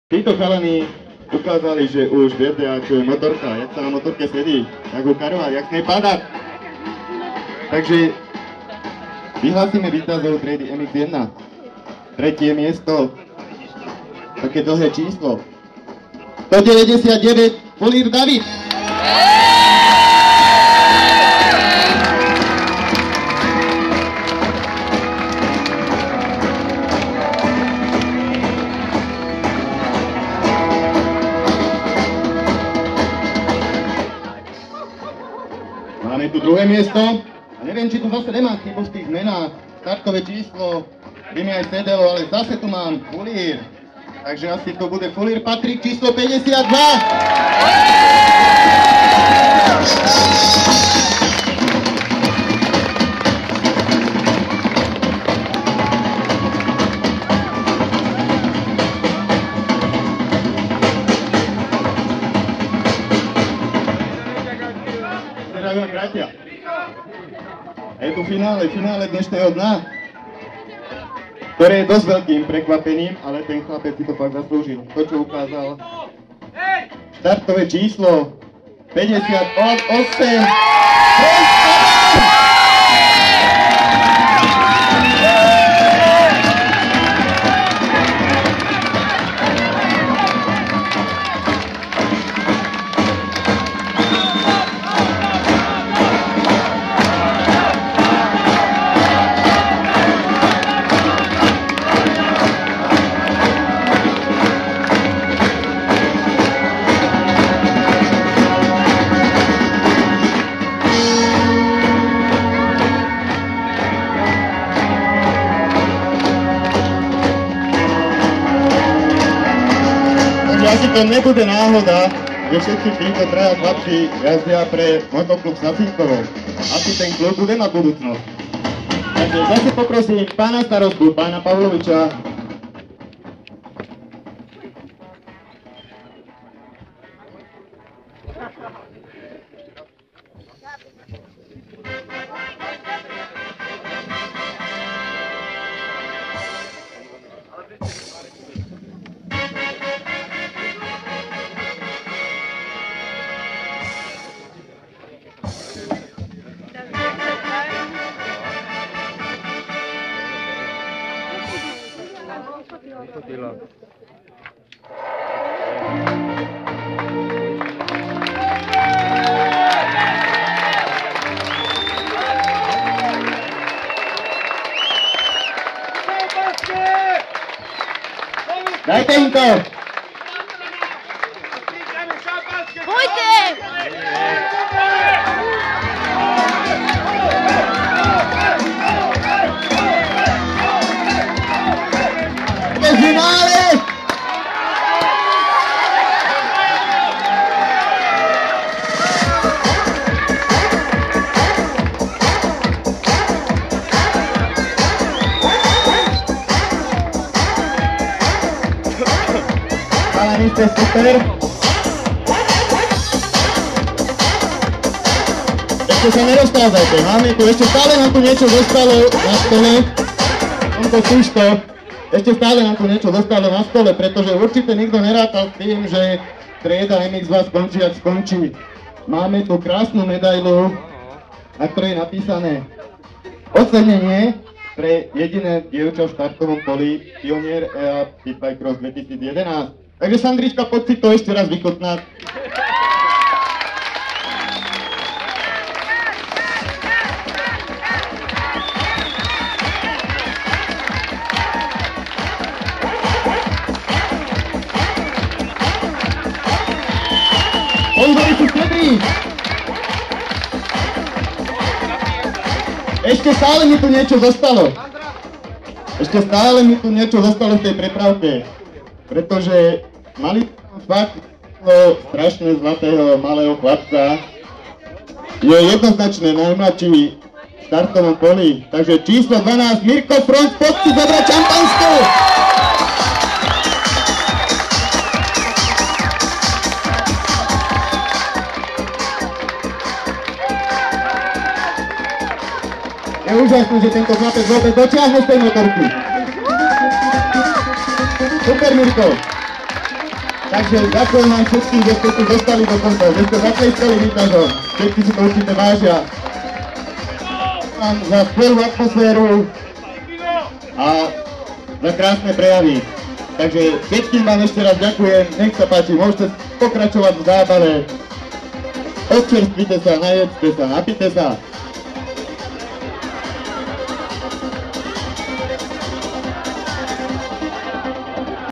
Títo chalani ukázali, že už viete, ako je motorka, jak sa na motorke sedí, ako karovať, jak s nej padať. Takže vyhlásime víťazov triedy MX1. Tretie miesto, také dlhé číslo. 199, Fulír David. Máme tu druhé miesto a neviem, či tu zase nemá chybu v tých menách. Startové číslo by mi aj sedelo, ale zase tu mám Fulír. Takže asi to bude Fulír Patrik číslo 52. A je tu finále dnešného dna, ktoré je dosť veľkým prekvapením, ale ten chlapec si to fakt zaslúžil. To, čo ukázal. Štartové číslo 58. Asi to nebude náhoda, že všetci títo traja chlapci jazdia pre motoklub Safinkovo. Asi ten klub bude mať budúcnosť. Takže zase poprosím pána starostu, pána Pavloviča. Dajte im to! Pojďte! Do finále! Chalani, ste super. Ešte sa nerozprávajte, máme tu, ešte stále nám tu niečo zostalo na stole. Tomto súšto, ešte stále nám tu niečo zostalo na stole, pretože určite nikto nerátal s tým, že trieda MX2 skončí, ak skončí. Máme tu krásnu medailu, na ktorej je napísané ocenenie pre jediné dievča v štartovom poli Pionier EA Pitbike Cross 2011. Takže Sandrička, poď si to ešte raz vychutnať. Sponzori sú štedrí. Ešte stále mi tu niečo zostalo. Ešte stále mi tu niečo zostalo v tej prepravke. Pretože mali fakt strašne zlatého malého chlapca. Je jednoznačne najmladší v štartovom poli. Takže číslo 12, Mirko Front, poď si zobrať šampanskú! Je úžasné, že tento chlapec vôbec dotiahne z tej motorky. Super, Mirko. Takže ďakujem vám všetkým, že ste tu dostali do konca, že ste zatleskali výťazom, všetci si to určite vážia. Vám za skvelú atmosféru a za krásne prejavy. Takže všetkým vám ešte raz ďakujem, nech sa páči, môžete pokračovať v zábave. Odčerstvite sa, najedzte sa, napite sa.